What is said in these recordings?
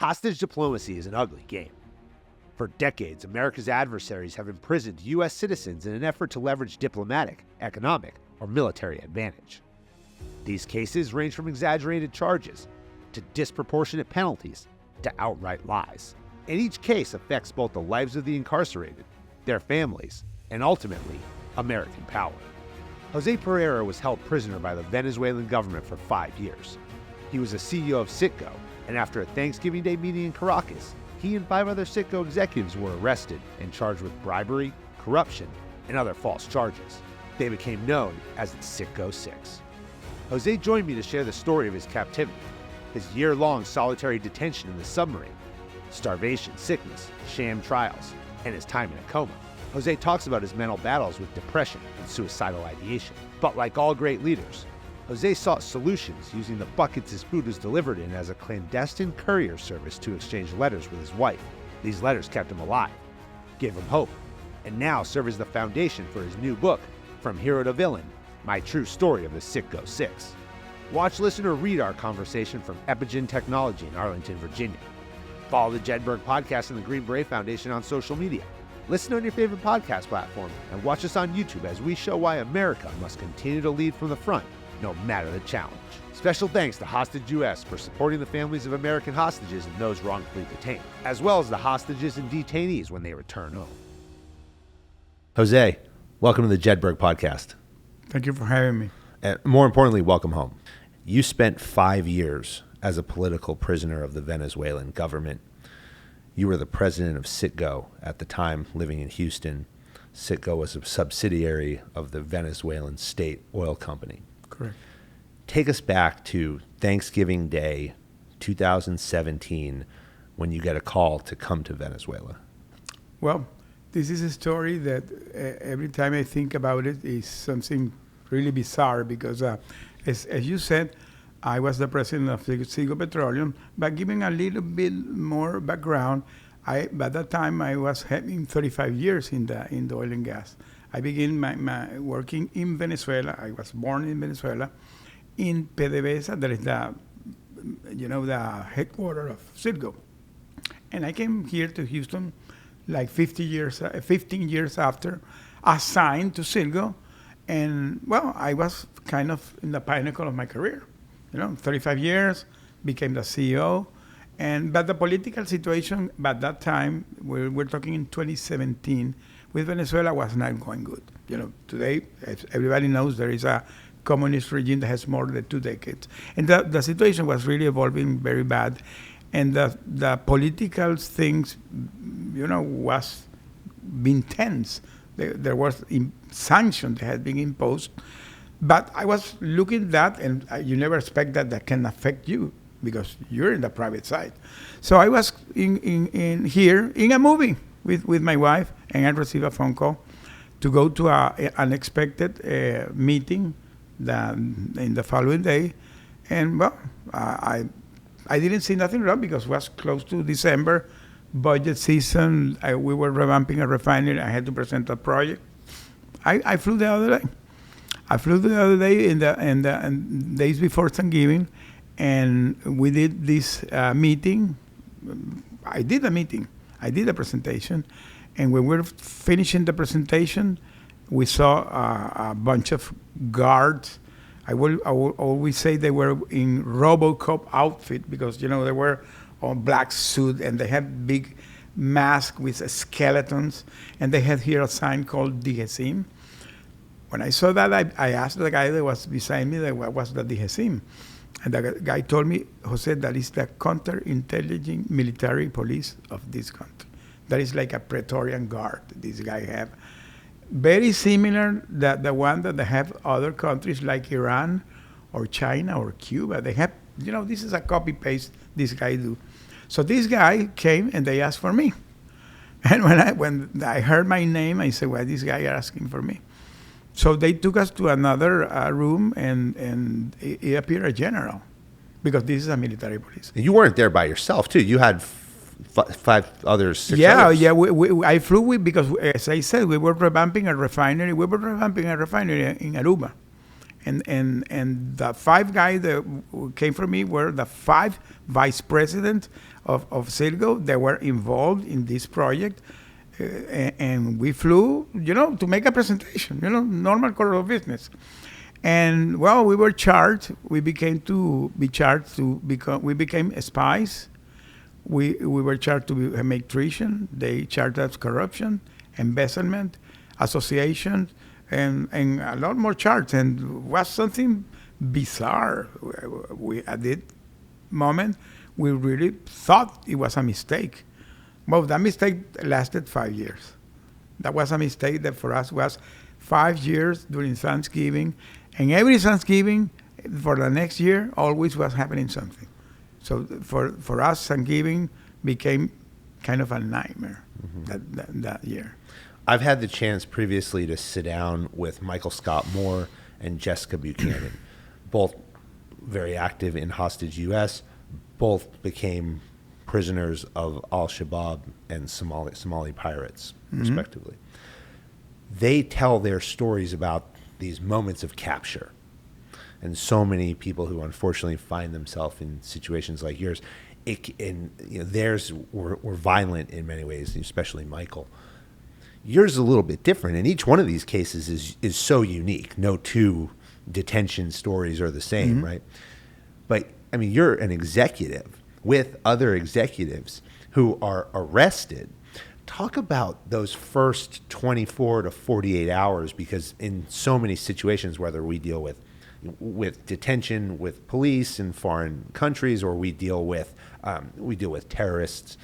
Hostage diplomacy is an ugly game. For decades, America's adversaries have imprisoned U.S. citizens in an effort to leverage diplomatic, economic, or military advantage. These cases range from exaggerated charges to disproportionate penalties to outright lies. And each case affects both the lives of the incarcerated, their families, and ultimately, American power. Jose Pereira was held prisoner by the Venezuelan government for 5 years. He was a CEO of Citgo, and after a Thanksgiving Day meeting in Caracas, he and 5 other Citgo executives were arrested and charged with bribery, corruption, and other false charges. They became known as the Citgo Six. Jose joined me to share the story of his captivity, his year-long solitary detention in the Submarine, starvation, sickness, sham trials, and his time in a coma. Jose talks about his mental battles with depression and suicidal ideation. But like all great leaders, Jose sought solutions using the buckets his food was delivered in as a clandestine courier service to exchange letters with his wife. These letters kept him alive, gave him hope, and now serve as the foundation for his new book, From Hero to Villain, My True Story of the Citgo Six. Watch, listen, or read our conversation from Epigen Technology in Arlington, Virginia. Follow the Jedburgh podcast and the Green Berets Foundation on social media. Listen on your favorite podcast platform and watch us on YouTube as we show why America must continue to lead from the front, no matter the challenge. Special thanks to Hostage US for supporting the families of American hostages and those wrongfully detained, as well as the hostages and detainees when they return home. Jose, welcome to the Jedburgh podcast. Thank you for having me. And more importantly, welcome home. You spent 5 years as a political prisoner of the Venezuelan government. You were the president of Citgo at the time, living in Houston. Citgo was a subsidiary of the Venezuelan state oil company. Correct. Take us back to Thanksgiving Day, 2017, when you get a call to come to Venezuela. Well, this is a story that every time I think about it is something really bizarre because, as you said, I was the president of Citgo Petroleum, but giving a little bit more background, by that time I was having 35 years in the oil and gas. I began my working in Venezuela. I was born in Venezuela, in PDVSA, that is the headquarters of Citgo. And I came here to Houston like 15 years after, assigned to Citgo. And well, I was kind of in the pinnacle of my career. 35 years, became the CEO. But the political situation at that time, we're talking in 2017, with Venezuela was not going good. Today, as everybody knows, there is a communist regime that has more than 2 decades. And the situation was really evolving very bad. And the political things, was being tense. There was sanctions that had been imposed. But I was looking at that, and you never expect that can affect you because you're in the private side. So I was in here in a movie with my wife, and I received a phone call to go to an unexpected meeting in the following day. And well, I didn't see nothing wrong because it was close to December, budget season. We were revamping a refinery. I had to present a project. I flew the other day. In the days before Thanksgiving, and we did this meeting. I did a presentation, and when we were finishing the presentation, we saw a bunch of guards. I will always say they were in RoboCop outfit because they were on black suit and they had big masks with skeletons, and they had here a sign called DGCIM. When I saw that, I asked the guy that was beside me what was the DGCIM. And the guy told me, Jose, that is the counterintelligence military police of this country. That is like a Praetorian Guard this guy have. Very similar the one that they have other countries like Iran or China or Cuba. They have, this is a copy-paste this guy do. So this guy came and they asked for me. And when I heard my name, I said, well, this guy is asking for me. So they took us to another room, and it appeared a general, because this is a military police. You weren't there by yourself, too. You had 5 others, 6 others. Yeah. I flew with, because as I said, we were revamping a refinery. We were revamping a refinery in Aruba. And the 5 guys that came from me were the 5 vice presidents of Citgo that were involved in this project. And we flew, to make a presentation, normal course of business. And well, we were charged. We became spies. We were charged to make treason. They charged us corruption, embezzlement, association, and a lot more charges. And was something bizarre. At that moment, we really thought it was a mistake. Well, that mistake lasted 5 years. That was a mistake that for us was 5 years during Thanksgiving. And every Thanksgiving for the next year always was happening something. So for us, Thanksgiving became kind of a nightmare that year. I've had the chance previously to sit down with Michael Scott Moore and Jessica Buchanan, both very active in Hostage U.S., both became prisoners of Al-Shabaab and Somali pirates, respectively. They tell their stories about these moments of capture. And so many people who unfortunately find themselves in situations like yours, theirs were violent in many ways, especially Michael. Yours is a little bit different, and each one of these cases is so unique. No 2 detention stories are the same, right? But, I mean, you're an executive with other executives who are arrested. Talk about those first 24 to 48 hours, because in so many situations, whether we deal with detention with police in foreign countries, or we deal with terrorists,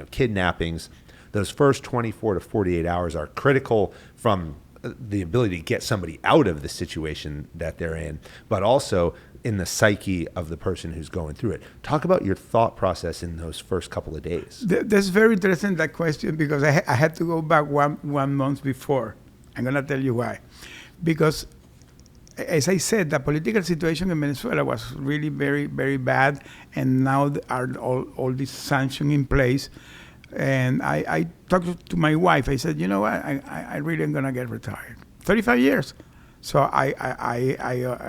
kidnappings, those first 24 to 48 hours are critical from the ability to get somebody out of the situation that they're in, but also in the psyche of the person who's going through it. Talk about your thought process in those first couple of days. That's very interesting, that question, because I had to go back one month before. I'm going to tell you why. Because, as I said, the political situation in Venezuela was really very, very bad, and now are all these sanctions in place. And I talked to my wife. I said, you know what, I really am going to get retired. 35 years. So I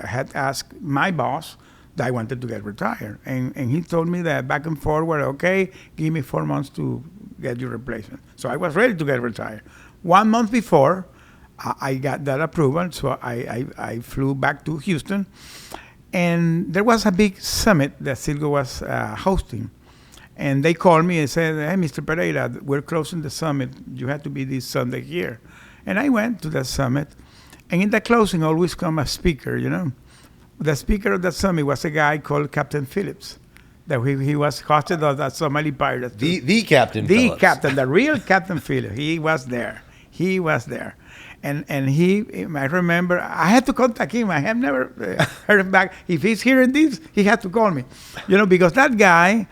had asked my boss that I wanted to get retired. And he told me that back and forward, okay, give me 4 months to get your replacement. So I was ready to get retired. 1 month before, I got that approval, so I flew back to Houston. And there was a big summit that Citgo was hosting. And they called me and said, hey, Mr. Pereira, we're closing the summit. You have to be this Sunday here. And I went to that summit. And in the closing always come a speaker, The speaker of that summit was a guy called Captain Phillips. That he was hosted of the Somali pirates. The Captain Phillips. The captain, the real Captain Phillips. He was there. And I remember, I had to contact him. I have never heard him back. If he's hearing this, he had to call me. Because that guy,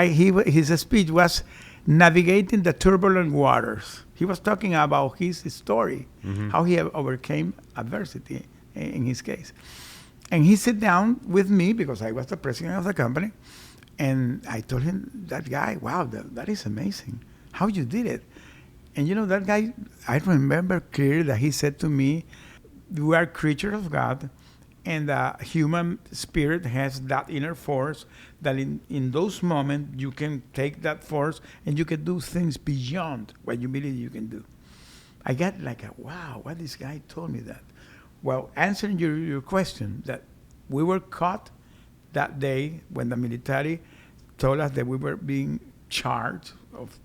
his speech was navigating the turbulent waters. He was talking about his story, how he overcame adversity in his case. And he sat down with me because I was the president of the company. And I told him, that guy, wow, that is amazing. How you did it. And that guy, I remember clearly that he said to me, we are creatures of God, and the human spirit has that inner force that in those moments you can take that force and you can do things beyond what you believe you can do. I got like wow, what this guy told me that. Well, answering your question, that we were caught that day when the military told us that we were being charged of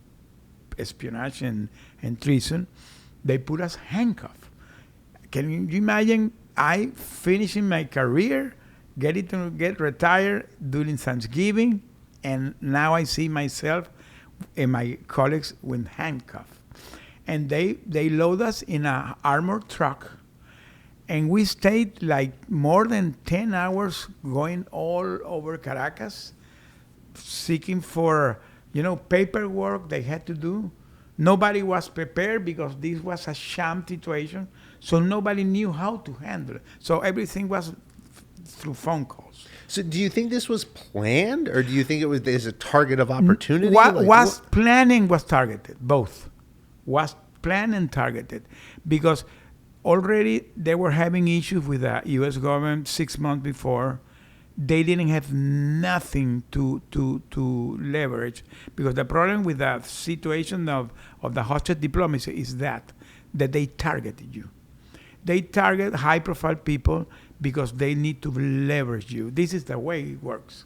espionage and treason. They put us handcuffed. Can you imagine I finishing my career, getting to get retired during Thanksgiving, and now I see myself and my colleagues with handcuffs. And they load us in an armored truck, and we stayed like more than 10 hours going all over Caracas, seeking for paperwork they had to do. Nobody was prepared because this was a sham situation, so nobody knew how to handle it. So everything was through phone calls. So do you think this was planned, or do you think there's a target of opportunity? Planning was targeted, both. Was planned and targeted. Because already they were having issues with the U.S. government 6 months before. They didn't have nothing to leverage, because the problem with the situation of the hostage diplomacy is that they targeted you. They target high-profile people because they need to leverage you. This is the way it works.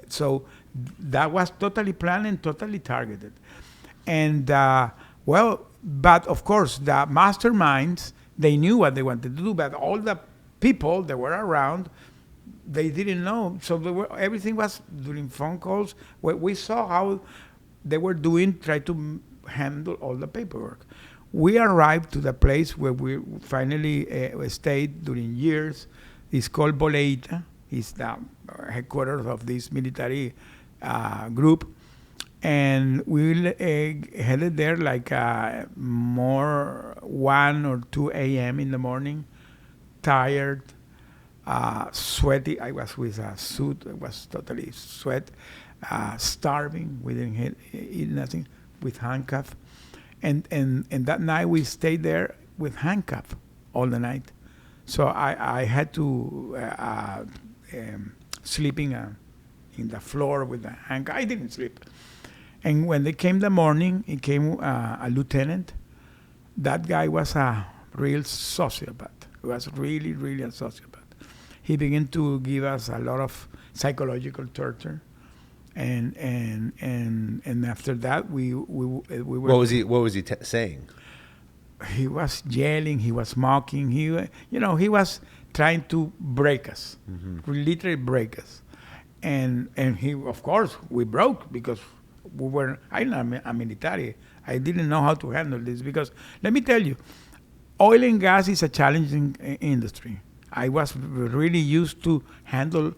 So that was totally planned and totally targeted. And but of course, the masterminds, they knew what they wanted to do, but all the people that were around, they didn't know. So everything was during phone calls. We saw how they were try to handle all the paperwork. We arrived to the place where we finally stayed during years. It's called Boleita. It's the headquarters of this military group. And we headed there like more 1 or 2 a.m. in the morning, tired, sweaty. I was with a suit. I was totally sweat, starving. We didn't eat nothing, with handcuff. And that night we stayed there with handcuff all the night. So I had to sleeping in the floor with the handcuff. I didn't sleep. And when they came the morning, it came a lieutenant. That guy was a real sociopath. He was really, really a sociopath. He began to give us a lot of psychological torture. And after that, we were. What was he saying? He was yelling. He was mocking. He was trying to break us, literally break us. And he, of course, we broke because we were. I'm not a military. I didn't know how to handle this, because let me tell you, oil and gas is a challenging industry. I was really used to handle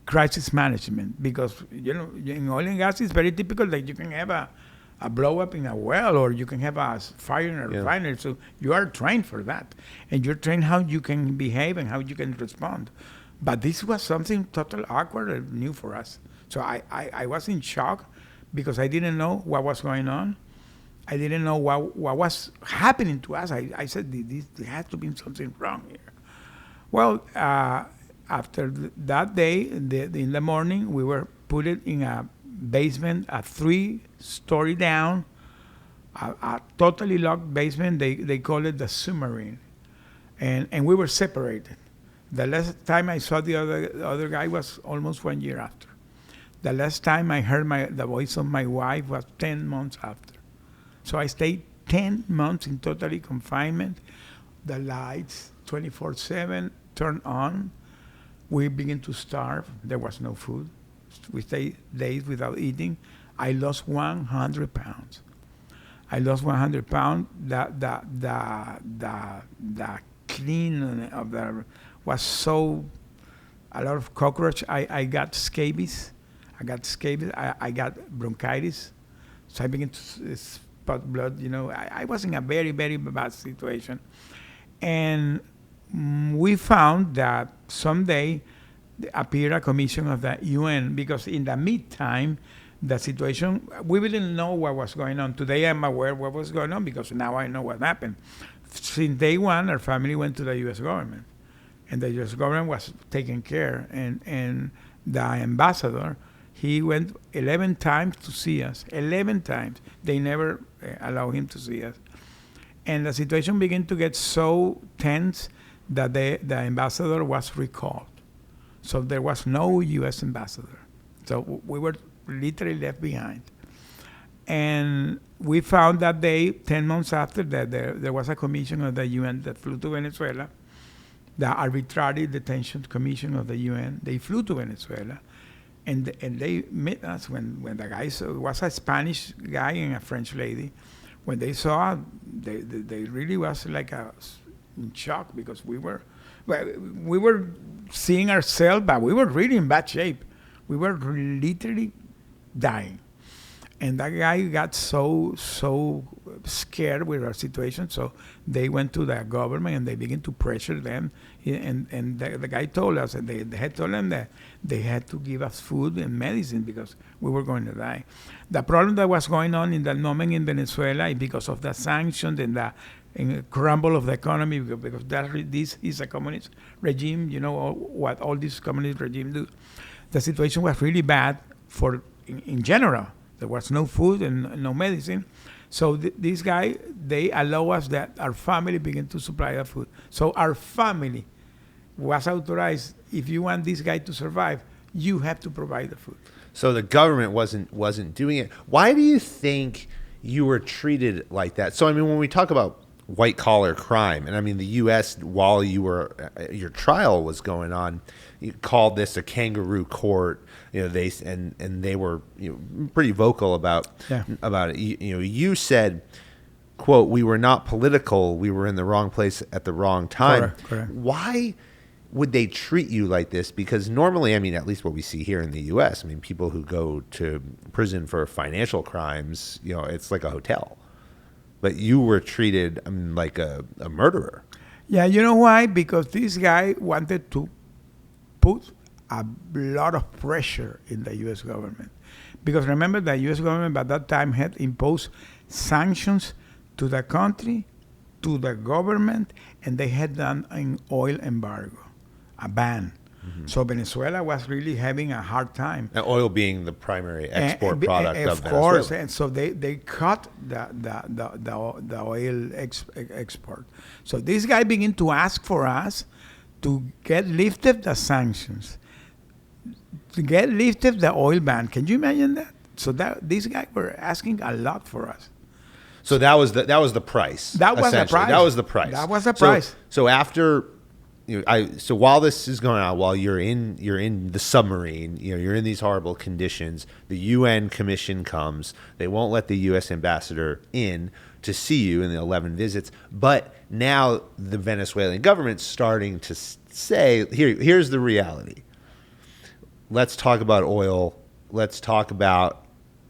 crisis management, because in oil and gas it's very typical that you can have a blow up in a well, or you can have a fire in a refinery. So you are trained for that, and you're trained how you can behave and how you can respond. But this was something totally awkward and new for us. So I was in shock, because I didn't know what was going on. I didn't know what was happening to us. I said, there has to be something wrong here. Well, after that day, in the morning, we were put in a basement, a 3-story down, a totally locked basement. They call it the Submarine. And we were separated. The last time I saw the other guy was almost 1 year after. The last time I heard the voice of my wife was 10 months after. So I stayed 10 months in totally confinement. The lights 24/7 turned on. We began to starve. There was no food. We stayed days without eating. I lost 100 pounds. I lost 100 pounds. The clean of the was so, a lot of cockroach. I got scabies. I got bronchitis. So I began to spot blood. I was in a very, very bad situation. And we found that someday appeared a commission of the UN, because in the meantime, the situation, we didn't know what was going on. Today I'm aware what was going on, because now I know what happened. Since day one, our family went to the U.S. government, and the U.S. government was taking care. And the ambassador, he went 11 times to see us. 11 times. They never allowed him to see us. And the situation began to get so tense that the ambassador was recalled. So there was no U.S. ambassador. So we were literally left behind. And we found that day, 10 months after, that there was a commission of the UN that flew to Venezuela, the arbitrary detention commission of the UN. They flew to Venezuela, and they met us when the guy was a Spanish guy and a French lady. When they saw, they really was like in shock, because we were seeing ourselves, but we were really in bad shape. We were literally dying. And that guy got so scared with our situation, so they went to the government and they began to pressure them. And the guy told us, and they had told them that they had to give us food and medicine because we were going to die. The problem that was going on in that moment in Venezuela, because of the sanctions and the in a crumble of the economy because this is a communist regime. You know what all these communist regimes do. The situation was really bad in general. There was no food and no medicine. So this guy, they allow us that our family begin to supply the food. So our family was authorized, if you want this guy to survive, you have to provide the food. So the government wasn't doing it. Why do you think you were treated like that? So I mean, when we talk about white collar crime, and I mean the U.S. while your trial was going on, you called this a kangaroo court. You know, they were pretty vocal about it. You said, quote, "We were not political. We were in the wrong place at the wrong time." Correct. Why would they treat you like this? Because normally, I mean, at least what we see here in the U.S., I mean, people who go to prison for financial crimes, it's like a hotel. But you were treated like a murderer. Yeah, you know why? Because this guy wanted to put a lot of pressure in the U.S. government. Because remember, the U.S. government at that time had imposed sanctions to the country, to the government, and they had done an oil embargo, a ban. Mm-hmm. So Venezuela was really having a hard time. And oil being the primary export product of Venezuela. Of course, and so they cut the oil export. So this guy began to ask for us to get lifted the sanctions, to get lifted the oil ban. Can you imagine that? So these guys were asking a lot for us. So that was the price. That was the price. That was the price. That was the price. So after, so while this is going on, while you're in the submarine, you're in these horrible conditions. The UN commission comes. They won't let the U.S. ambassador in to see you in the 11 visits. But now the Venezuelan government's starting to say, here's the reality. Let's talk about oil. Let's talk about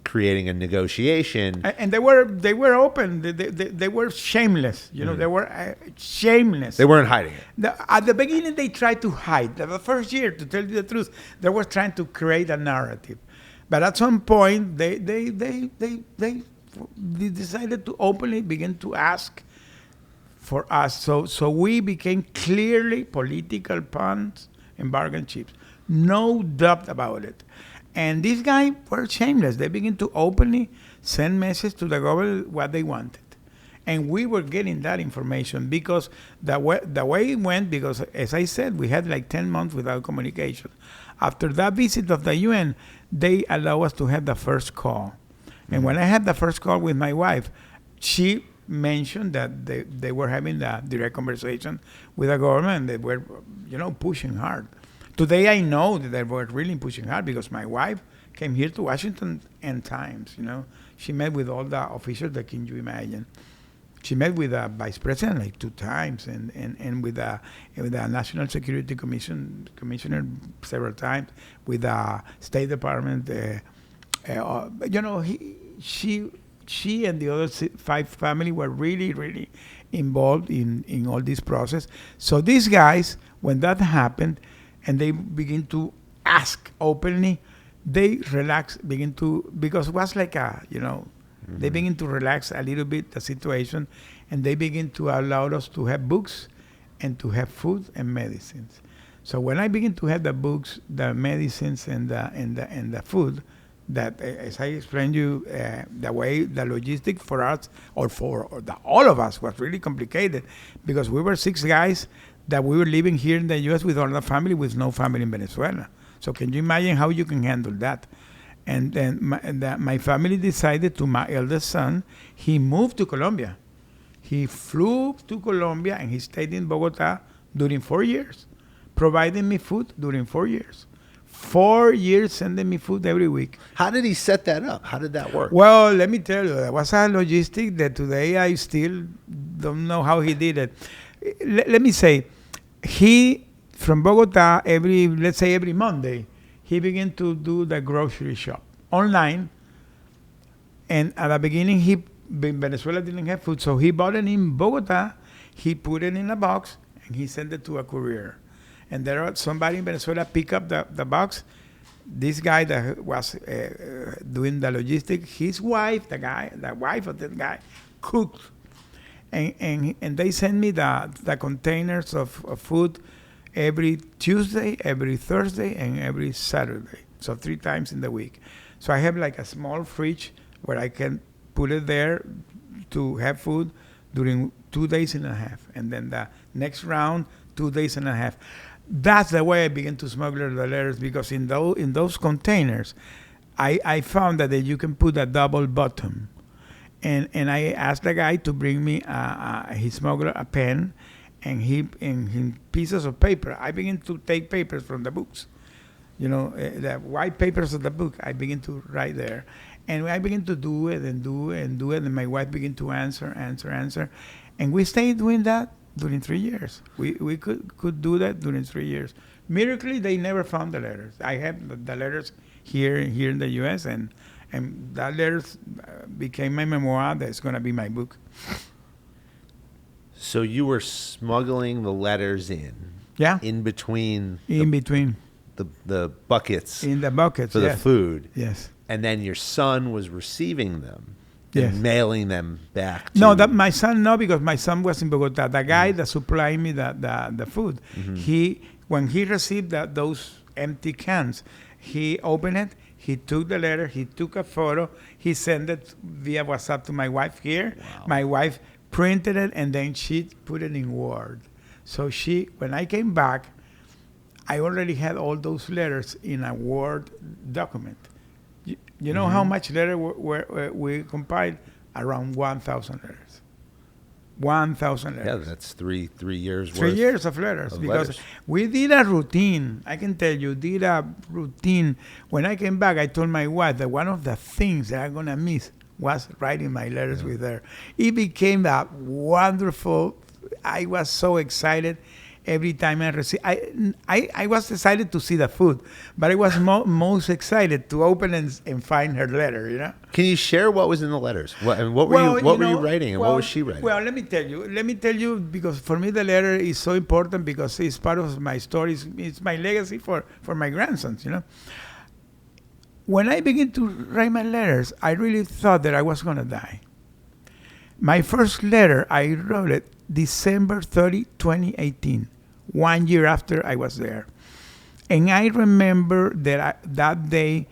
creating a negotiation. And they were open. They were shameless. They were shameless. They weren't hiding it. At the beginning, they tried to hide. The first year, to tell you the truth, they were trying to create a narrative. But at some point, they decided to openly begin to ask for us. So we became clearly political pawns and bargain chips. No doubt about it. And these guys were shameless. They began to openly send messages to the government what they wanted. And we were getting that information because the way it went, because as I said, we had like 10 months without communication. After that visit of the UN, they allow us to have the first call. Mm-hmm. And when I had the first call with my wife, she mentioned that they were having the direct conversation with the government. They were, pushing hard. Today I know that they were really pushing hard because my wife came here to Washington N times. She met with all the officials that can you imagine. She met with the vice president like 2 times and with the National Security Commissioner several times, with the State Department. She and the other 5 family were really, really involved in all this process. So these guys, when that happened, and they begin to ask openly, they because it was like they begin to relax a little bit the situation, and they begin to allow us to have books and to have food and medicines. So when I begin to have the books, the medicines, and the food, that as I explained you, the way the logistics for us or all of us was really complicated because we were 6 guys that we were living here in the U.S. with all the family, with no family in Venezuela. So can you imagine how you can handle that? And then my family decided to my eldest son, he moved to Colombia. He flew to Colombia and he stayed in Bogota during 4 years, providing me food during 4 years. 4 years sending me food every week. How did he set that up? How did that work? Well, let me tell you, that was a logistic that today I still don't know how he did it. Let me say, he, from Bogota, every Monday, he began to do the grocery shop online. And at the beginning, Venezuela didn't have food, so he bought it in Bogota, he put it in a box, and he sent it to a courier. And there was somebody in Venezuela pick up the box. This guy that was doing the logistics, his wife, the wife of that guy, cooked. And they send me the containers of food every Tuesday, every Thursday, and every Saturday. So 3 times in the week. So I have like a small fridge where I can put it there to have food during 2 days and a half. And then the next round, 2 days and a half. That's the way I began to smuggle the letters, because in those containers, I found that you can put a double bottom. And I asked the guy to bring me he smuggled a pen and pieces of paper. I began to take papers from the books. The white papers of the book, I begin to write there. And I begin to do it and do it and do it. And my wife began to answer. And we stayed doing that during 3 years. We could do that during 3 years. Miraculously, they never found the letters. I have the letters here in the U.S., and that letters became my memoir. That's going to be my book. So you were smuggling the letters in. Yeah. In between. The buckets. In the buckets, for the food. Yes. And then your son was receiving them. Yes. And mailing them back to... No, my son, no, because my son was in Bogota. The guy that supplied me the food, when he received those empty cans, he opened it, he took the letter, he took a photo, he sent it via WhatsApp to my wife here. Wow. My wife printed it, and then she put it in Word. So when I came back, I already had all those letters in a Word document. You know how much letter we compiled? Around 1,000 letters. 1,000 letters. Yeah, that's three years worth. 3 years of letters. Because we did a routine. I can tell you, did a routine. When I came back, I told my wife that one of the things that I'm going to miss was writing my letters with her. It became a wonderful, I was so excited. Every time I received, I was excited to see the food, but I was most excited to open and find her letter. Can you share what was in the letters? What were you writing, and what was she writing? Well, let me tell you, because for me the letter is so important, because it's part of my stories. It's my legacy for my grandsons. When I began to write my letters, I really thought that I was going to die. My first letter, I wrote it December 30, 2018. 1 year after I was there. And I remember that that day,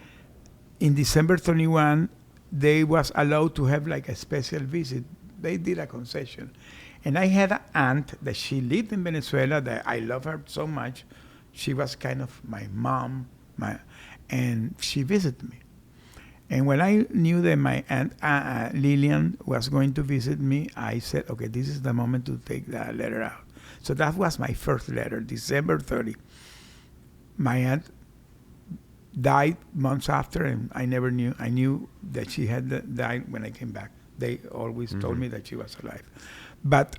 in December 21, they was allowed to have like a special visit. They did a concession. And I had an aunt that she lived in Venezuela, that I love her so much. She was kind of my mom, and she visited me. And when I knew that my aunt Lillian was going to visit me, I said, okay, this is the moment to take that letter out. So that was my first letter, December 30. My aunt died months after, and I never knew. I knew that she had died when I came back. They always told me that she was alive. But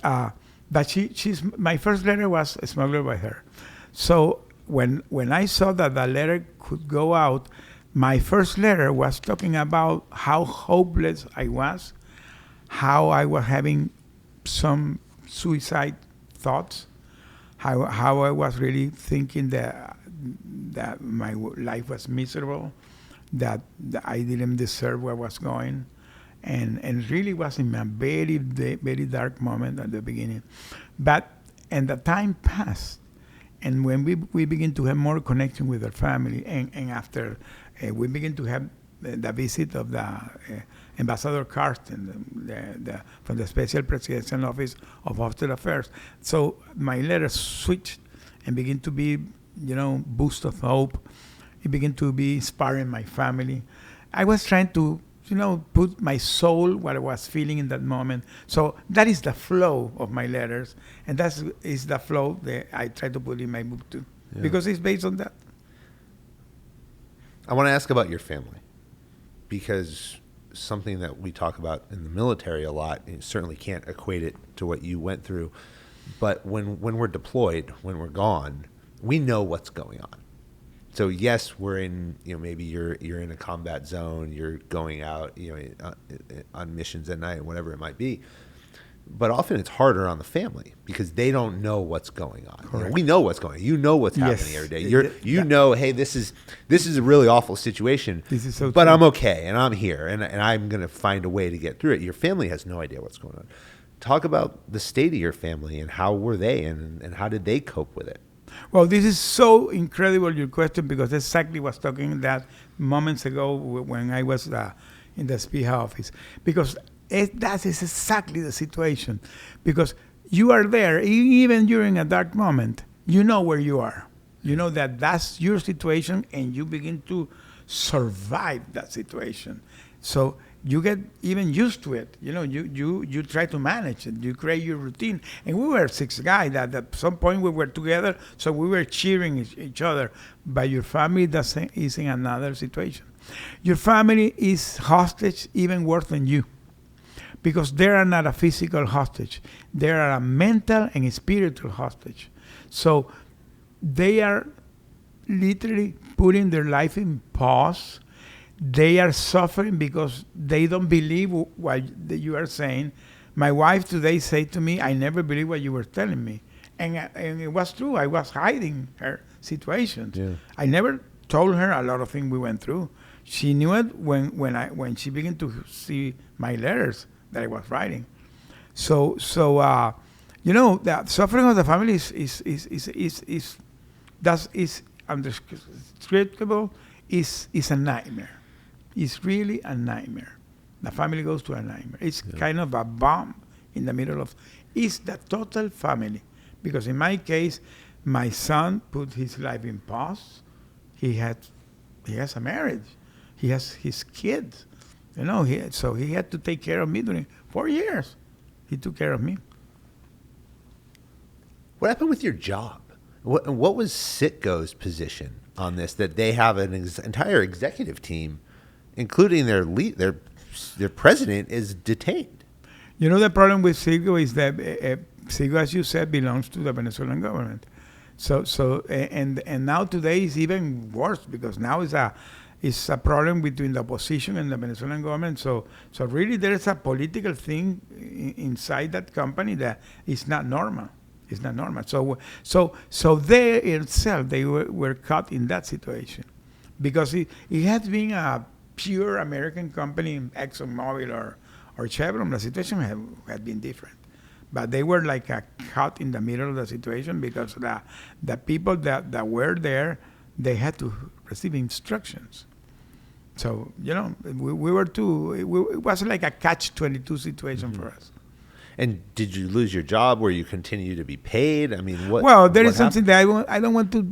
she's my first letter was smuggled by her. So when I saw that the letter could go out, my first letter was talking about how hopeless I was, how I was having some suicide thoughts, how I was really thinking that my life was miserable, that I didn't deserve where I was going, and really was in a very, very dark moment at the beginning. And the time passed, and when we begin to have more connection with our family, and after we begin to have the visit of the Ambassador Carsten, from the Special Presidential Office of Hostile Affairs. So my letters switched and began to be, boost of hope. It began to be inspiring my family. I was trying to, put my soul, what I was feeling in that moment. So that is the flow of my letters, and that is the flow that I try to put in my book too, because it's based on that. I want to ask about your family, because something that we talk about in the military a lot, and certainly can't equate it to what you went through, but when we're deployed, when we're gone, we know what's going on. So yes, we're in, maybe you're in a combat zone, you're going out, on missions at night, whatever it might be. But often it's harder on the family because they don't know what's going on. We know what's going on. You know what's happening every day. You know, hey, this is a really awful situation, but I'm okay, and I'm here, and I'm going to find a way to get through it. Your family has no idea what's going on. Talk about the state of your family and how were they and how did they cope with it? Well, this is so incredible, your question, because exactly was talking that moments ago when I was in the SPIHA office. Because that is exactly the situation. Because you are there, even during a dark moment, you know where you are. You know that that's your situation, and you begin to survive that situation. So you get even used to it. You know, you try to manage it. You create your routine. And we were 6 guys that at some point we were together, so we were cheering each other. But your family is in another situation. Your family is hostage even worse than you, because they are not a physical hostage. They are a mental and spiritual hostage. So they are literally putting their life in pause. They are suffering because they don't believe what you are saying. My wife today said to me, I never believed what you were telling me. And it was true. I was hiding her situations. Yeah. I never told her a lot of things we went through. She knew it when she began to see my letters that I was writing. So you know, the suffering of the family is undescribable. Is a nightmare. It's really a nightmare. The family goes to a nightmare. It's kind of a bomb in the middle of. It's the total family, because in my case, my son put his life in pause. He has a marriage. He has his kids. You know, so he had to take care of me during 4 years. He took care of me. What happened with your job? What was Citgo's position on this? That they have an entire executive team, including their president, is detained. You know, the problem with Citgo is that Citgo, as you said, belongs to the Venezuelan government. So and now today is even worse, because now it's a problem between the opposition and the Venezuelan government. So really there is a political thing inside that company that is not normal. It's not normal. So they itself, they were caught in that situation, because it had been a pure American company, ExxonMobil or Chevron, the situation had been different. But they were like caught in the middle of the situation, because the people that were there, they had to receive instructions. So, you know, we were it was like a catch-22 situation for us. And did you lose your job? Where you continue to be paid? I mean, what? Well, there what is something that I don't want to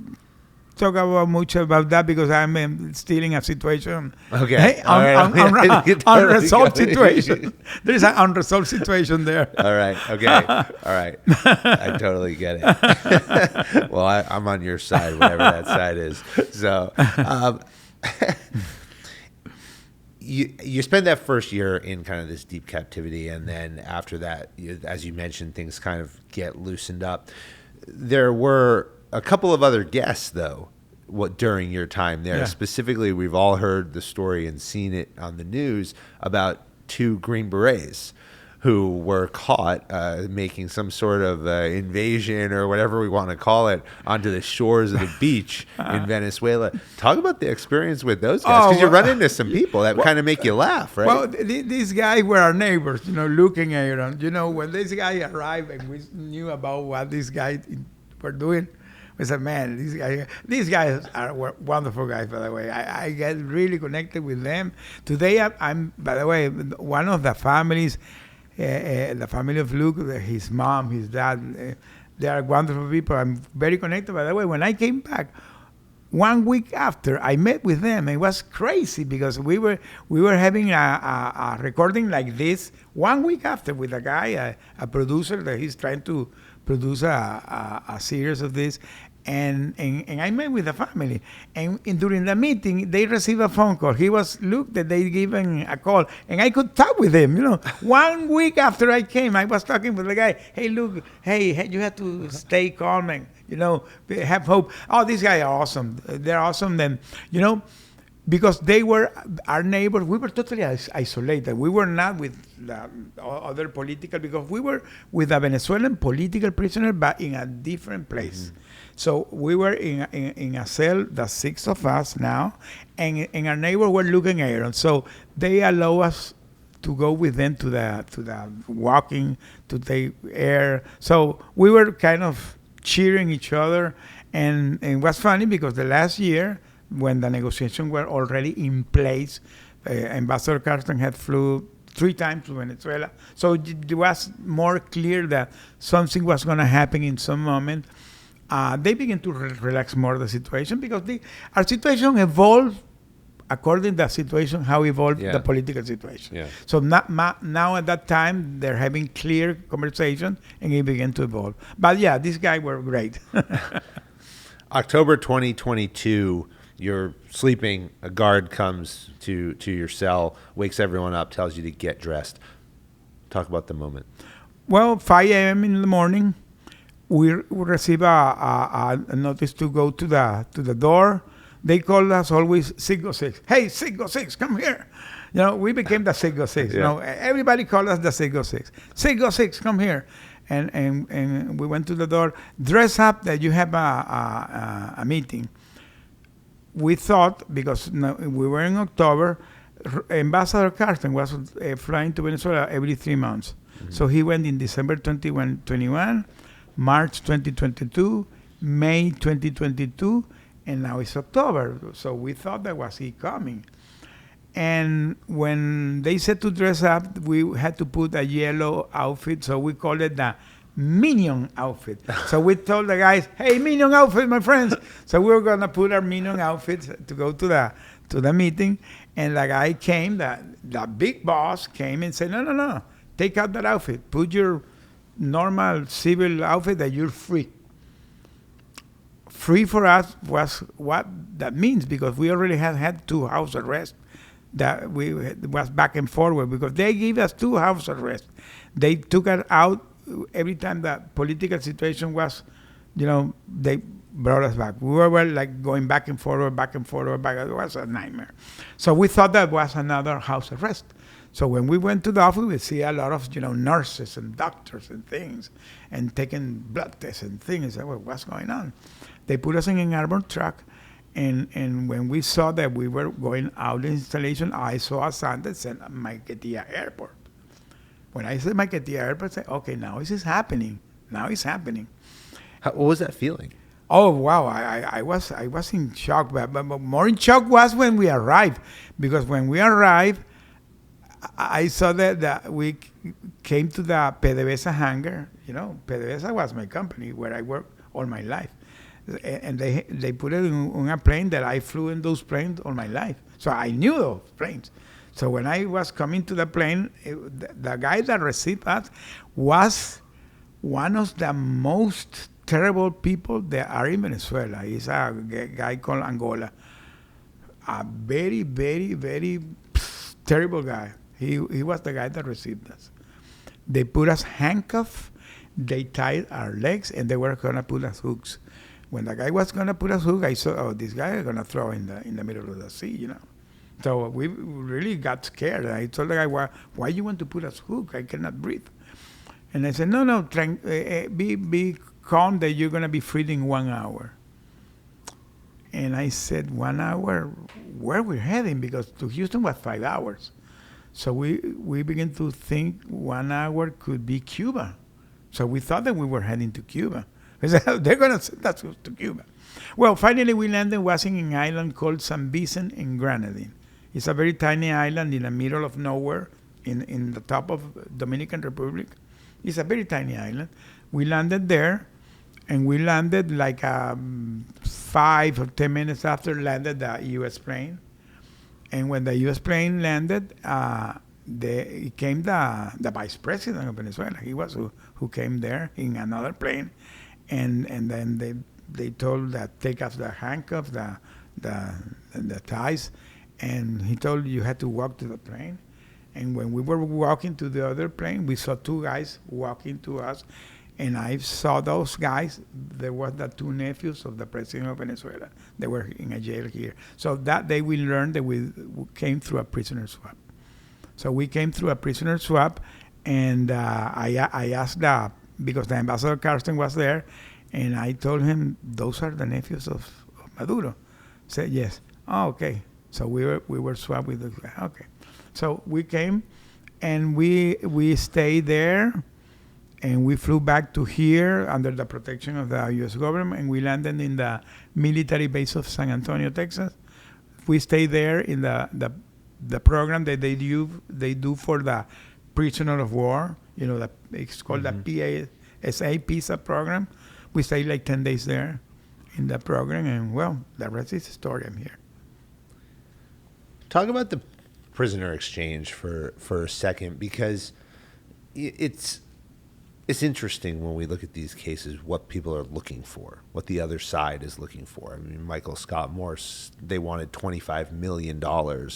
talk about much about that, because I'm still in a situation. Okay. Unresolved situation. There is an unresolved situation there. All right. Okay. All right. I totally get it. Well, I'm on your side, whatever that side is. So, you spend that first year in kind of this deep captivity, and then after that, as you mentioned, things kind of get loosened up. There were a couple of other guests, though, during your time there. Yeah. Specifically, we've all heard the story and seen it on the news about 2 Green Berets who were caught making some sort of invasion, or whatever we want to call it, onto the shores of the beach in Venezuela. Talk about the experience with those guys, because you run into some people that kind of make you laugh, right? Well, these guys were our neighbors, you know, looking at them. You know, when this guy arrived and we knew about what these guys were doing, we said, man, these guys are wonderful guys, by the way. I get really connected with them. Today, I'm by the way, one of the families, the family of Luke, his mom, his dad, they are wonderful people. I'm very connected. By the way, when I came back, 1 week after, I met with them. It was crazy, because we were having a recording like this 1 week after with a guy, a producer that he's trying to produce a series of this. And I met with the family, and during the meeting they received a phone call. He was Luke that they given a call, and I could talk with him. You know, 1 week after I came, I was talking with the guy. Hey, Luke, hey, you have to stay calm and, you know, have hope. Oh, these guys are awesome. They're awesome. Then, you know, because they were our neighbors, we were totally isolated. We were not with the other political, because we were with a Venezuelan political prisoner, but in a different place. Mm-hmm. So we were in a cell, the 6 of us now, and our neighbors were looking at us. So they allow us to go with them to the walking, to take air. So we were kind of cheering each other, and it was funny because the last year when the negotiations were already in place, Ambassador Carson had flew 3 times to Venezuela, so it was more clear that something was going to happen in some moment. They began to relax more the situation because our situation evolved according to the situation, how evolved the political situation. Yeah. So now at that time, they're having clear conversation, and it began to evolve. But yeah, these guys were great. October 2022, you're sleeping, a guard comes to your cell, wakes everyone up, tells you to get dressed. Talk about the moment. Well, 5 a.m. in the morning, we receive a notice to go to the door. They called us always Citgo 6. Hey, Citgo 6, come here. You know, we became the Citgo 6. Yeah. You know, everybody called us the Citgo 6. Citgo 6, come here. And we went to the door. Dress up that you have a meeting. We thought, because we were in October, Ambassador Carson was flying to Venezuela every 3 months. Mm-hmm. So he went in December 21, March 2022, May 2022, and now it's October. So we thought that was he coming. And when they said to dress up, we had to put a yellow outfit, so we called it the Minion outfit. So we told the guys, hey, Minion outfit, my friends. So we were going to put our Minion outfits to go to the meeting. And the guy came, the big boss came and said, no, take out that outfit. Put your normal civil outfit that you're free. Free for us was what that means, because we already had 2 house arrests that was back and forward, because they gave us 2 house arrests. They took us out every time the political situation was, they brought us back. We were like going back and forward. It was a nightmare. So we thought that was another house arrest. So when we went to the office, we see a lot of, nurses and doctors and things, and taking blood tests and things. Well, what's going on? They put us in an armored truck, and when we saw that we were going out in installation, I saw a sign that said Maiquetía Airport. When I said Maiquetía Airport, I said, okay, now this is happening. What was that feeling? Oh, wow. I was in shock, but more in shock was when we arrived, because when we arrived, I saw that we came to the PDVSA hangar. PDVSA was my company where I worked all my life. And they put it on a plane that I flew in those planes all my life. So I knew those planes. So when I was coming to the plane, the guy that received us was one of the most terrible people that are in Venezuela. He's a guy called Angola. A very, very, very terrible guy. He was the guy that received us. They put us handcuffed, they tied our legs, and they were going to put us hooks. When the guy was going to put us hook, I saw, this guy is going to throw in the middle of the sea, So we really got scared. I told the guy, why you want to put us hook? I cannot breathe. And I said, no, be calm that you're going to be freed in 1 hour. And I said, 1 hour? Where we're heading? Because to Houston was 5 hours. So we began to think 1 hour could be Cuba. So we thought that we were heading to Cuba. I said, they're going to send us to Cuba. Well, finally we landed was in an island called San Vicente in Grenadine. It's a very tiny island in the middle of nowhere in the top of Dominican Republic. It's a very tiny island. We landed there, and we landed like 5 or 10 minutes after landed the U.S. plane. And when the U.S. plane landed, it came the vice president of Venezuela. He was who came there in another plane. And then they told that take off the handcuffs, the ties, and he told you had to walk to the plane. And when we were walking to the other plane, we saw 2 guys walking to us, and I saw those guys. There were the 2 nephews of the president of Venezuela. They were in a jail here. So that day we learned that we came through a prisoner swap. So we came through a prisoner swap, and I asked because the ambassador Carson was there, and I told him, those are the nephews of Maduro. He said, yes. Oh, okay. So we were swapped with the guy. Okay. So we came, And we stayed there, and we flew back to here under the protection of the U.S. government, and we landed in the military base of San Antonio, Texas. We stayed there in the program that they do for the prisoner of war. It's called the PASA, PISA program. We stayed like 10 days there in that program, and well, the rest is story. I'm here. Talk about the prisoner exchange for a second, because it's interesting when we look at these cases what people are looking for, what the other side is looking for. I mean, Michael Scott Morse, they wanted $25 million.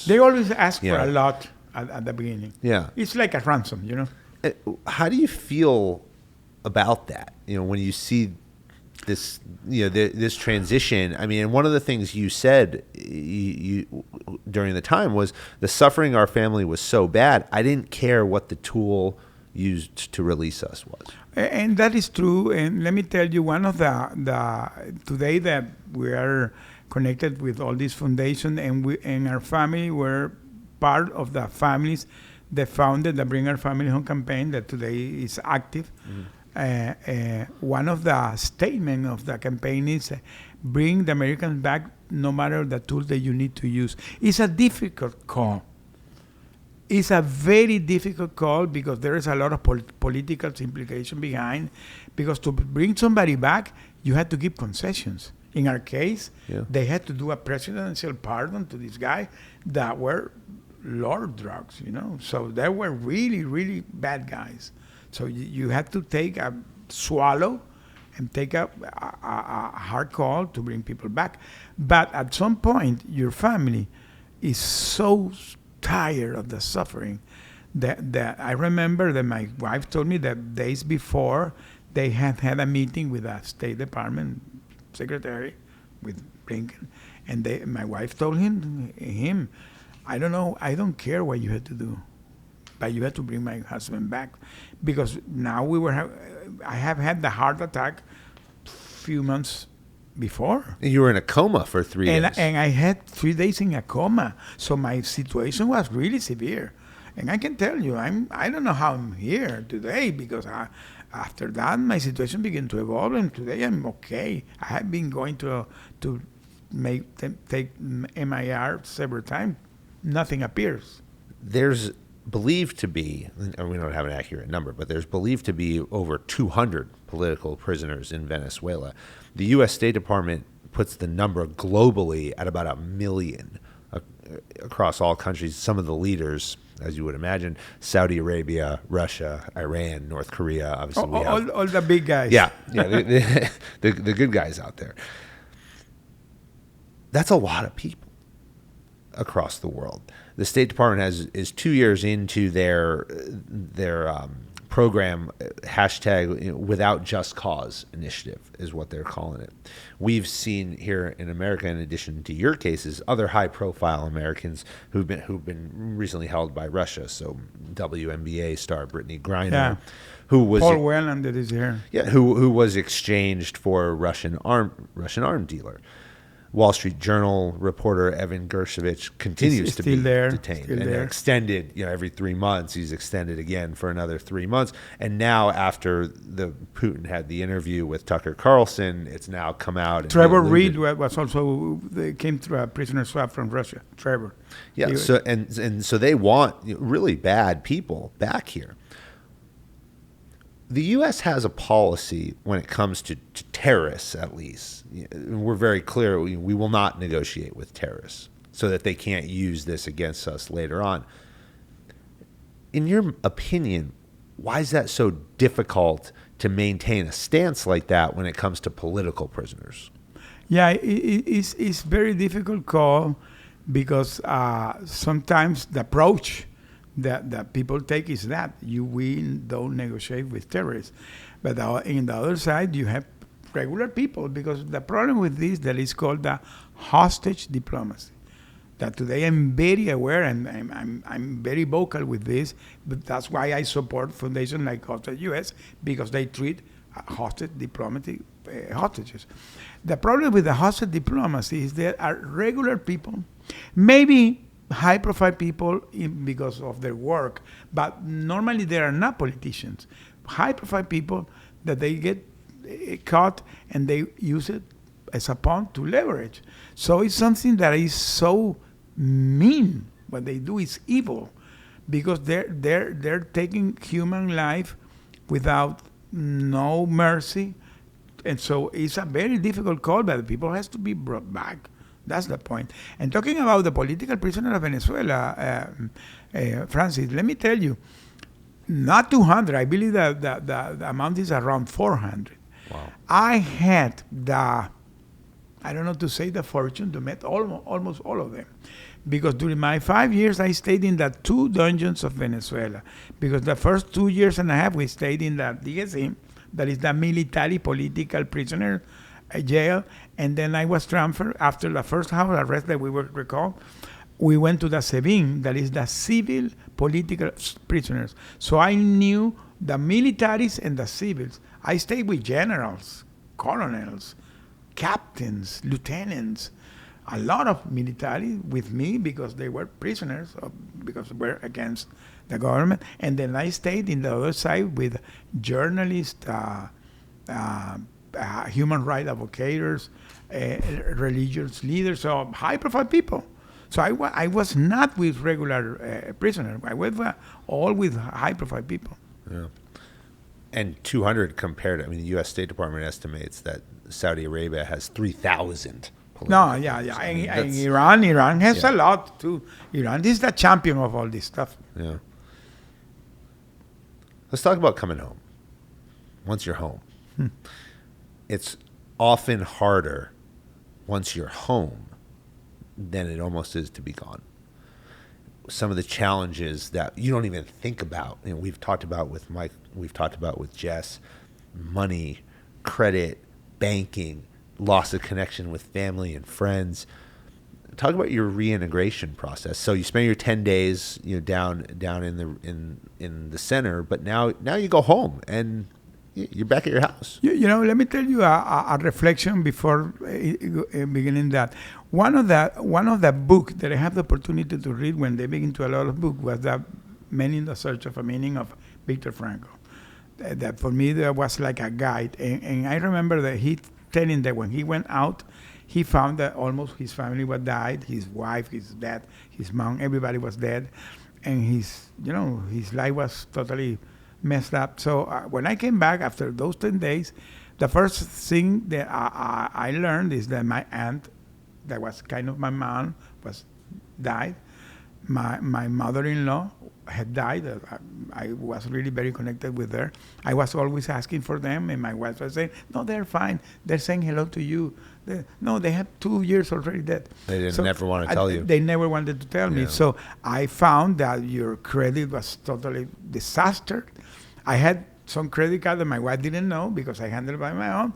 They always ask for a lot at the beginning. Yeah. It's like a ransom, How do you feel about that? When you see this, this transition. I mean, and one of the things you said during the time was the suffering our family was so bad, I didn't care what the tool used to release us was. And that is true. And let me tell you, one of the today that we are connected with all these foundations, and our family were part of the families that founded the Bring Our Family Home campaign that today is active. One of the statements of the campaign is bring the Americans back no matter the tools that you need to use. It's a difficult call. It's a very difficult call because there is a lot of political implication behind. Because to bring somebody back, you had to give concessions. In our case, they had to do a presidential pardon to this guy that were lord drugs, So they were really, really bad guys. So you had to take a swallow and take a hard call to bring people back. But at some point, your family is so tired of the suffering that I remember that my wife told me that days before they had a meeting with the State Department secretary with Blinken, and my wife told him, I don't know, I don't care what you had to do, but you had to bring my husband back, because now I have had the heart attack few months before. You were in a coma for 3 days. And I had 3 days in a coma. So my situation was really severe. And I can tell you, I don't know how I'm here today, because after that, my situation began to evolve, and today I'm okay. I have been going to take MIR several times. Nothing appears. There's believed to be, and we don't have an accurate number, but there's believed to be over 200 political prisoners in Venezuela. The U.S. State Department puts the number globally at about 1 million across all countries. Some of the leaders, as you would imagine, Saudi Arabia, Russia, Iran, North Korea. Obviously, we have all the big guys. Yeah, the good guys out there. That's a lot of people across the world. The State Department is 2 years into their program, hashtag Without Just Cause initiative is what they're calling it. We've seen here in America, in addition to your cases, other high-profile Americans who've been recently held by Russia. So WNBA star Brittany Griner, who was Paul Whelan that is here. Yeah, who was exchanged for a Russian arm dealer. Wall Street Journal reporter Evan Gershkovich continues to be detained, and they're extended. Every 3 months he's extended again for another 3 months. And now, after Putin had the interview with Tucker Carlson, it's now come out. And Trevor Reed was also came through a prisoner swap from Russia. Trevor. Yeah. So they want really bad people back here. The U.S. has a policy when it comes to terrorists, at least. We're very clear we will not negotiate with terrorists so that they can't use this against us later on. In your opinion, why is that so difficult to maintain a stance like that when it comes to political prisoners? Yeah, it's very difficult call because sometimes the approach that people take is that we don't negotiate with terrorists. But in the other side, you have regular people, because the problem with this that is called the hostage diplomacy. That today I'm very aware, and I'm very vocal with this, but that's why I support foundations like Hostage US, because they treat hostage diplomacy hostages. The problem with the hostage diplomacy is there are regular people, maybe high-profile people because of their work, but normally they are not politicians. High-profile people that they get caught and they use it as a pawn to leverage. So it's something that is so mean. What they do is evil, because they're taking human life without no mercy, and so it's a very difficult call. But people has to be brought back. That's the point. And talking about the political prisoner of Venezuela, Francis, let me tell you, not 200. I believe that the amount is around 400. Wow. I had I don't know to say the fortune to meet almost all of them. Because during my 5 years, I stayed in the 2 dungeons of Venezuela. Because the first 2 years and a half, we stayed in the DSM, that is the military political prisoner jail. And then I was transferred after the first house arrest that we were recalled. We went to the SEBIN, that is the civil political prisoners. So I knew the militaries and the civils. I stayed with generals, colonels, captains, lieutenants, a lot of military with me because they were prisoners, because we were against the government. And then I stayed in the other side with journalists, human rights advocates, religious leaders, so high-profile people. So I was not with regular prisoners. I was all with high-profile people. Yeah. And 200 compared, I mean, the U.S. State Department estimates that Saudi Arabia has 3,000. No, yeah. And Iran has a lot too. Iran is the champion of all this stuff. Yeah. Let's talk about coming home. Once you're home, it's often harder once you're home than it almost is to be gone. Some of the challenges that you don't even think about, you know, we've talked about with Mike, we've talked about with Jess, money, credit, banking, loss of connection with family and friends. Talk about your reintegration process. So you spend your 10 days, you know, down in the center, but now you go home and you're back at your house. You know, let me tell you a reflection before beginning that. One of the book that I have the opportunity to read when they begin to a lot of book was the Men in the Search of a Meaning of Viktor Frankl. That for me that was like a guide, and I remember that he telling that when he went out, he found that almost his family was died, his wife, his dad, his mom, everybody was dead, and his life was totally messed up. So when I came back after those 10 days, the first thing that I learned is that my aunt, that was kind of my mom, was died. My mother-in-law had died. I was really very connected with her. I was always asking for them, and my wife was saying, "No, they're fine. They're saying hello to you." They have 2 years already dead. They didn't never want to tell you. They never wanted to tell me. So I found that your credit was totally disaster. I had some credit card that my wife didn't know because I handled it by my own.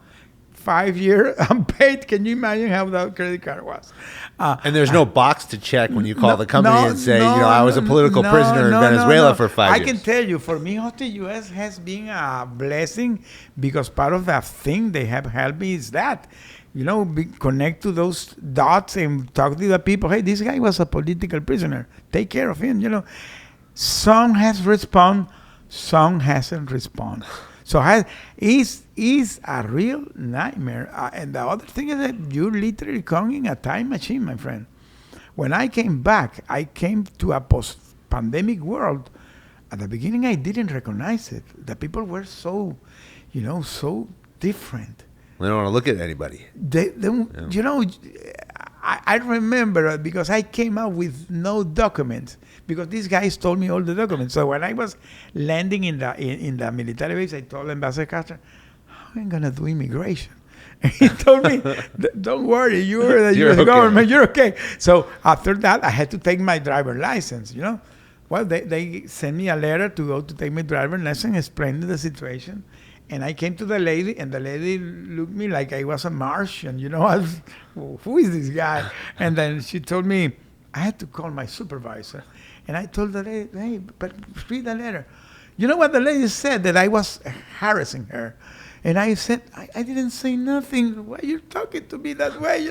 5 years unpaid. Can you imagine how that credit card was? And there's no box to check when you call the company and say, I was a political prisoner in Venezuela for 5 years. I can tell you, for me, Hoste US has been a blessing because part of the thing they have helped me is that, connect to those dots and talk to the people. Hey, this guy was a political prisoner. Take care of him. Some has responded, some hasn't responded. So it's a real nightmare. And the other thing is that you literally come in a time machine, my friend. When I came back, I came to a post-pandemic world. At the beginning, I didn't recognize it. The people were so, so different. They don't want to look at anybody. I remember because I came out with no documents because these guys told me all the documents. So when I was landing in the military base, I told Ambassador Castro, "How am I gonna do immigration?" And he told me, "Don't worry, you're the U.S. government. You're okay." So after that, I had to take my driver license. Well, they sent me a letter to go to take my driver license, explaining the situation. And I came to the lady, and the lady looked at me like I was a Martian. Who is this guy? And then she told me, I had to call my supervisor. And I told the lady, hey, but read the letter. You know what the lady said? That I was harassing her. And I said, I didn't say nothing. Why are you talking to me that way?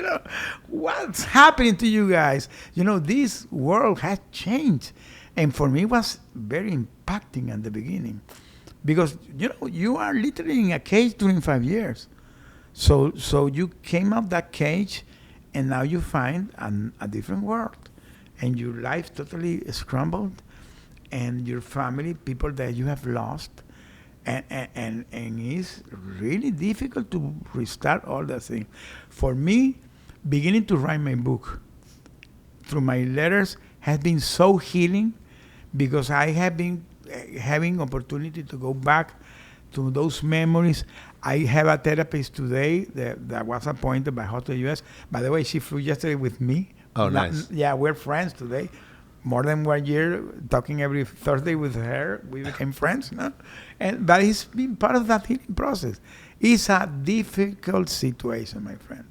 What's happening to you guys? This world has changed. And for me, it was very impacting at the beginning. Because, you are literally in a cage during 5 years. So you came out that cage, and now you find a different world. And your life totally scrambled, and your family, people that you have lost. And it's really difficult to restart all that thing. For me, beginning to write my book through my letters has been so healing, because I have been having opportunity to go back to those memories. I have a therapist today that was appointed by Hostel US. By the way, she flew yesterday with me. Oh, nice. Yeah, we're friends today. More than 1 year, talking every Thursday with her, we became friends. But it's been part of that healing process. It's a difficult situation, my friend.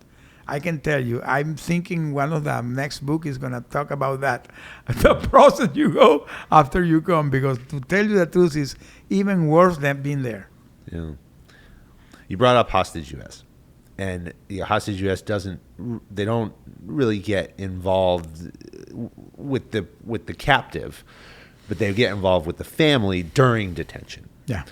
I can tell you, I'm thinking one of the next book is going to talk about that, the process you go after you come, because to tell you the truth is even worse than being there. Yeah. You brought up Hostage US. And Hostage US they don't really get involved with the captive, but they get involved with the family during detention. Yeah.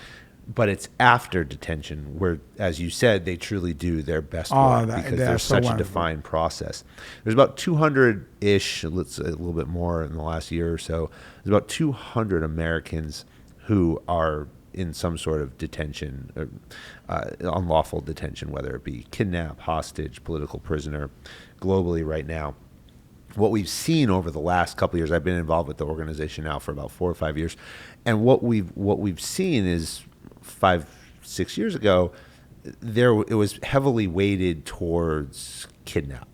But it's after detention where, as you said, they truly do their best work, because there's such a defined process. There's about 200-ish, a little bit more in the last year or so. There's about 200 Americans who are in some sort of detention, unlawful detention, whether it be kidnap, hostage, political prisoner, globally right now. What we've seen over the last couple of years, I've been involved with the organization now for about 4 or 5 years, and what we've seen is 5-6 years ago, it was heavily weighted towards kidnap.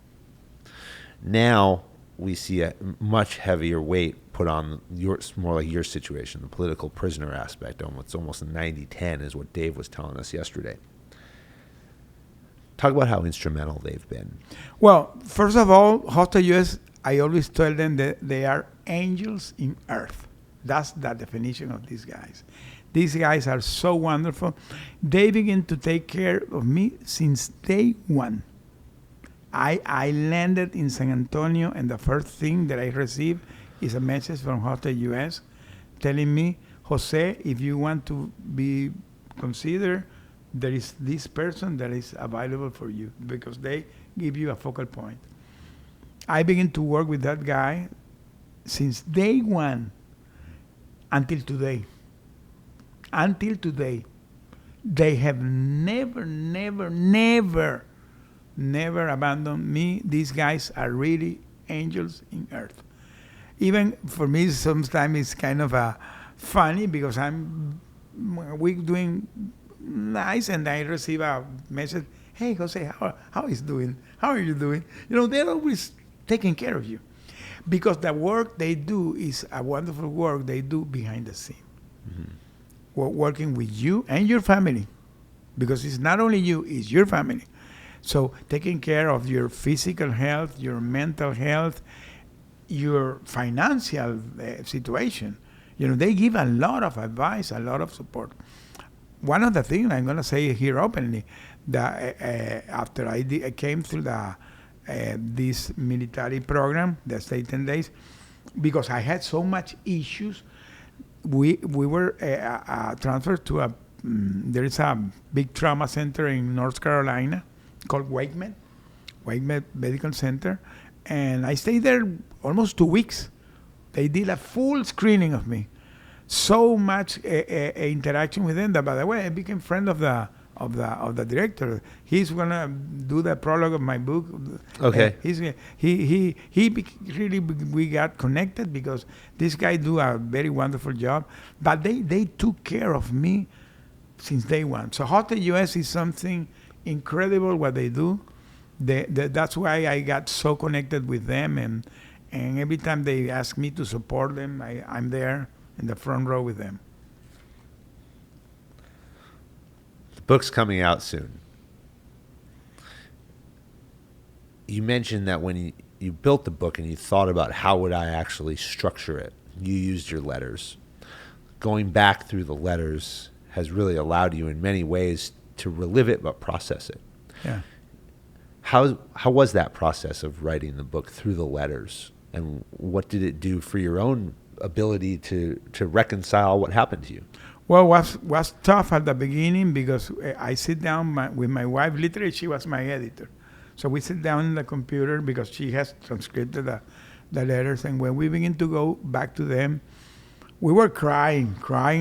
Now we see a much heavier weight put on more like your situation, the political prisoner aspect. It's almost 90-10 is what Dave was telling us yesterday. Talk about how instrumental they've been. Well, first of all, Hostel US, I always tell them that they are angels in earth. That's the definition of these guys. These guys are so wonderful. They begin to take care of me since day one. I landed in San Antonio, and the first thing that I received is a message from Hostel US telling me, Jose, if you want to be considered, there is this person that is available for you, because they give you a focal point. I began to work with that guy since day one until today. Until today. They have never abandoned me. These guys are really angels in earth. Even for me, sometimes it's kind of funny, because we're doing nice, and I receive a message, hey, Jose, how is doing? How are you doing? They're always taking care of you, because the work they do is a wonderful work they do behind the scene. Mm-hmm. We're working with you and your family, because it's not only you, it's your family. So taking care of your physical health, your mental health, your financial situation. They give a lot of advice, a lot of support. One of the things I'm going to say here openly, that after I came through this military program, the State 10 Days, because I had so much issues, we were transferred to there is a big trauma center in North Carolina called WakeMed Medical Center, and I stayed there almost 2 weeks. They did a full screening of me. So much interaction with them that, by the way, I became friend of the director. He's gonna do the prologue of my book. Okay. We got connected, because this guy do a very wonderful job. But they took care of me since day one. So Hostel US is something incredible what they do. That's why I got so connected with them, and every time they ask me to support them, I'm there in the front row with them. The book's coming out soon. You mentioned that when you built the book and you thought about how would I actually structure it, you used your letters. Going back through the letters has really allowed you in many ways to relive it, but process it. Yeah. How was that process of writing the book through the letters, and what did it do for your own ability to reconcile what happened to you? Well, was tough at the beginning because I sit down with my wife. Literally, she was my editor. So we sit down in the computer because she has transcribed the letters. And when we begin to go back to them, we were crying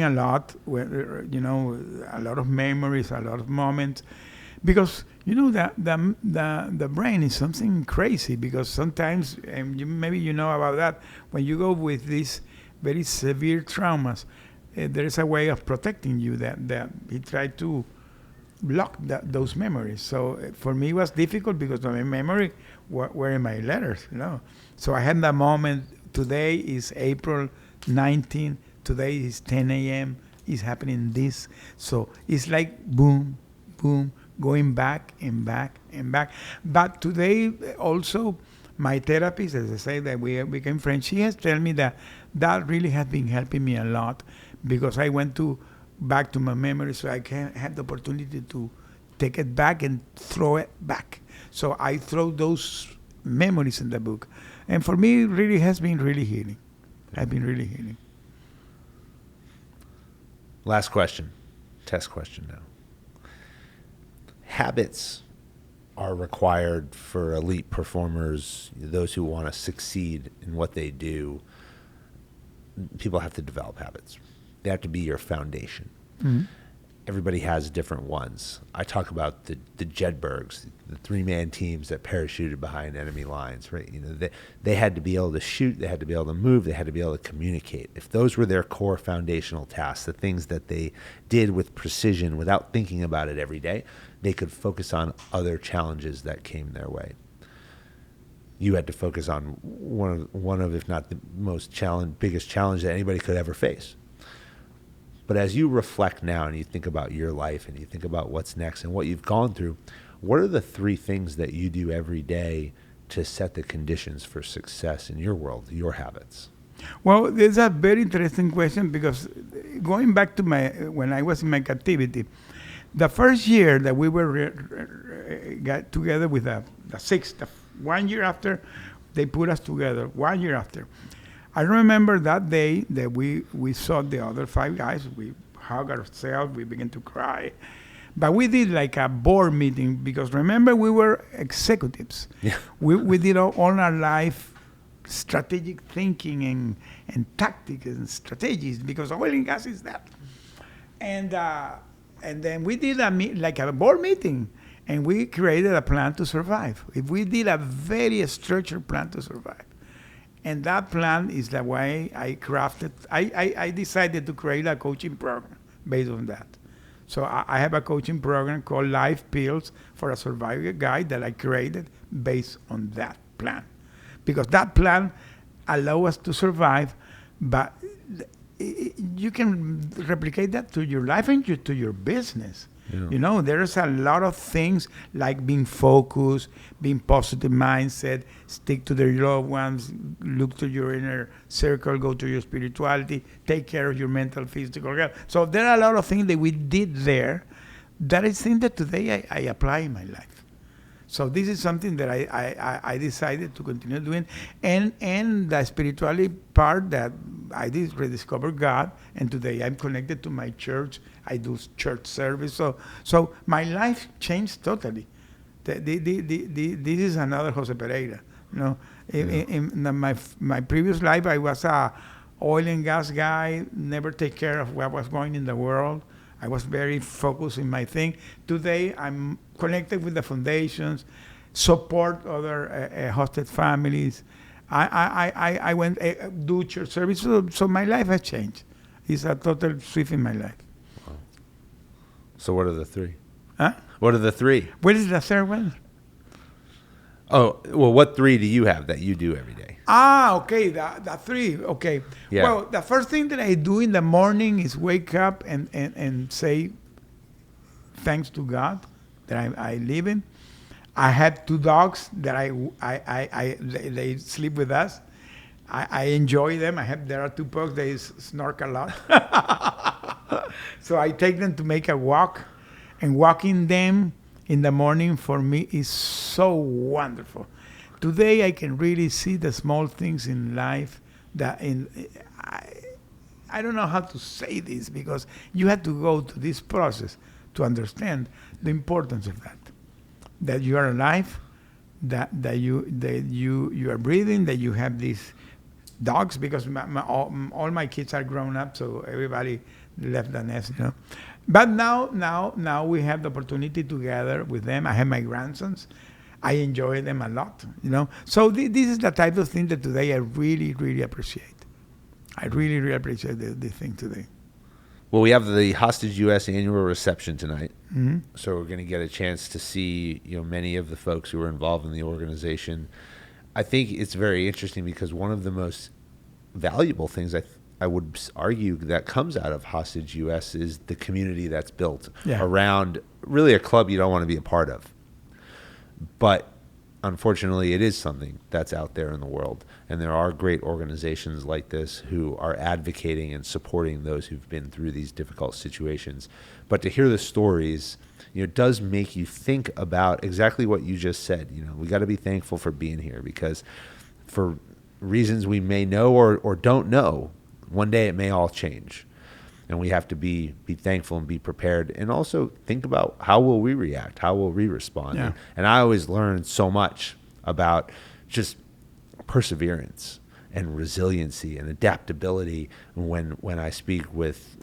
a lot. A lot of memories, a lot of moments. Because, the brain is something crazy, because sometimes, and maybe you know about that, when you go with these very severe traumas, there is a way of protecting you that he tried to block those memories. So for me, it was difficult because my memory were in my letters, So I had that moment. Today is April 19. Today is 10 a.m. It's happening this. So it's like boom, boom, going back and back and back. But today also, my therapist, as I say, that we became friends, she has told me that really has been helping me a lot, because I went back to my memory, so I can have the opportunity to take it back and throw it back. So I throw those memories in the book. And for me, it really has been really healing. I've been really healing. Last question, test question now. Habits are required for elite performers, those who want to succeed in what they do. People have to develop habits. They have to be your foundation. Mm-hmm. Everybody has different ones. I talk about the Jedburghs, the 3-man teams that parachuted behind enemy lines, right? They had to be able to shoot, they had to be able to move, they had to be able to communicate. If those were their core foundational tasks, the things that they did with precision without thinking about it every day, they could focus on other challenges that came their way. You had to focus on one of, if not the most biggest challenge that anybody could ever face. But as you reflect now and you think about your life and you think about what's next and what you've gone through, what are the 3 things that you do every day to set the conditions for success in your world, your habits? Well, there's a very interesting question, because going back to when I was in my captivity, the first year that we were got together with the 6th, 1 year after they put us together, 1 year after, I remember that day that we saw the other 5 guys. We hugged ourselves. We began to cry. But we did like a board meeting, because remember, we were executives. Yeah. We did all our life strategic thinking and tactics and strategies, because oil and gas is that. And then we did a board meeting, and we created a plan to survive. We did a very structured plan to survive. And that plan is the way I crafted. I decided to create a coaching program based on that. So I have a coaching program called Life Pills for a Survivor Guide that I created based on that plan. Because that plan allows us to survive, but you can replicate that to your life and to your business. Yeah. There's a lot of things like being focused, being positive mindset, stick to their loved ones, look to your inner circle, go to your spirituality, take care of your mental, physical health. So there are a lot of things that we did there that I think that today I apply in my life. So this is something that I decided to continue doing. And the spirituality part, that I did rediscover God, and today I'm connected to my church. I do church service. So my life changed totally. This is another Jose Pereira. In my previous life, I was a oil and gas guy, never take care of what was going in the world. I was very focused in my thing. Today, I'm connected with the foundations, support other hosted families. I went do church service. So my life has changed. It's a total shift in my life. Wow. So what are the 3? Huh? What are the 3? What is the third one? Oh, well, what 3 do you have that you do every day? Okay, the 3, okay. Yeah. Well, the first thing that I do in the morning is wake up and say thanks to God that I live in. I have 2 dogs that they sleep with us. I enjoy them. There are 2 pugs, they snark a lot. So I take them to make a walk. And walking them in the morning for me is so wonderful. Today I can really see the small things in life that I don't know how to say this, because you have to go to this process to understand the importance of that. That you are alive, that you are breathing, that you have these dogs, because all my kids are grown up, so everybody left the nest, you know. But now we have the opportunity to gather with them. I have my grandsons. I enjoy them a lot, you know. So this is the type of thing that today I really, really appreciate. I really, really appreciate the thing today. Well, we have the Hostage U.S. annual reception tonight, Mm-hmm. so we're going to get a chance to see, many of the folks who are involved in the organization. I think it's very interesting because one of the most valuable things I would argue that comes out of Hostage U.S. is the community that's built around really a club you don't want to be a part of. But unfortunately, it is something that's out there in the world. And there are great organizations like this who are advocating and supporting those who've been through these difficult situations. But to hear the stories, it does make you think about exactly what you just said. We got to be thankful for being here, because for reasons we may know or don't know, one day it may all change. And we have to be thankful and be prepared, and also think about how will we react, how will we respond. Yeah. And I always learn so much about just perseverance and resiliency and adaptability when I speak with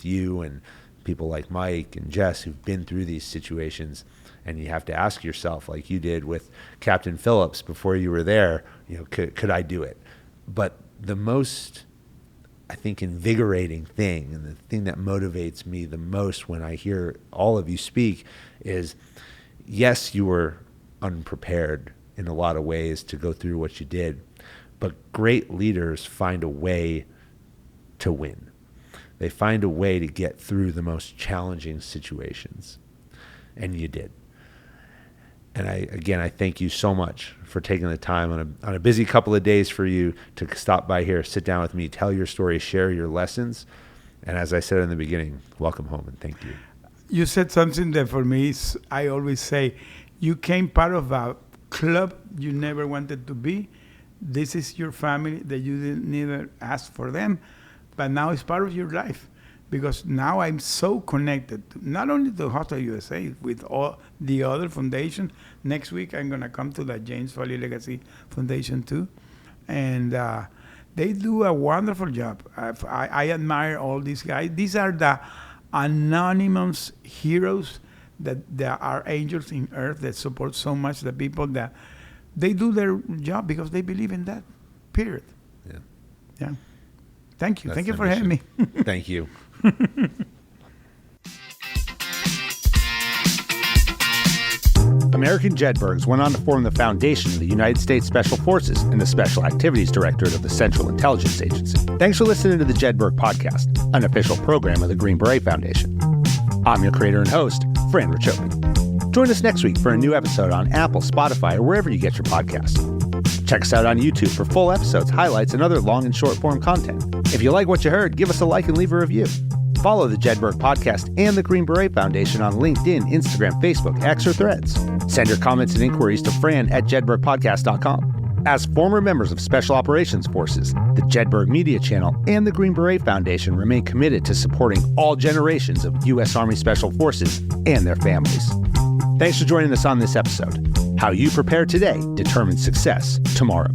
you and people like Mike and Jess who've been through these situations. And you have to ask yourself, like you did with Captain Phillips before you were there, could I do it? But the most, I think, invigorating thing, and the thing that motivates me the most when I hear all of you speak, is yes, you were unprepared in a lot of ways to go through what you did, but great leaders find a way to win. They find a way to get through the most challenging situations, and you did. And I thank you so much for taking the time on a busy couple of days for you to stop by here, sit down with me, tell your story, share your lessons. And as I said in the beginning, welcome home and thank you. You said something that for me, I always say, you came part of a club you never wanted to be. This is your family that you didn't never ask for them, but now it's part of your life. Because now I'm so connected, not only to Hostage USA, with all the other foundations. Next week, I'm going to come to the James Foley Legacy Foundation too. And they do a wonderful job. I admire all these guys. These are the anonymous heroes that there are angels in earth that support so much the people that they do their job because they believe in that, period. Yeah. Thank you. That's Thank you the for having me. Thank you. American Jedburghs went on to form the foundation of the United States Special Forces and the Special Activities Directorate of the Central Intelligence Agency. Thanks for listening to the Jedburgh Podcast, an official program of the Green Beret Foundation. I'm your creator and host, Fran Racioppi. Join us next week for a new episode on Apple, Spotify, or wherever you get your podcasts. Check us out on YouTube for full episodes, highlights, and other long and short form content. If you like what you heard, give us a like and leave a review. Follow the Jedburgh Podcast and the Green Beret Foundation on LinkedIn, Instagram, Facebook, X, or Threads. Send your comments and inquiries to fran@jedburghpodcast.com. As former members of Special Operations Forces, the Jedburgh Media Channel and the Green Beret Foundation remain committed to supporting all generations of U.S. Army Special Forces and their families. Thanks for joining us on this episode. How you prepare today determines success tomorrow.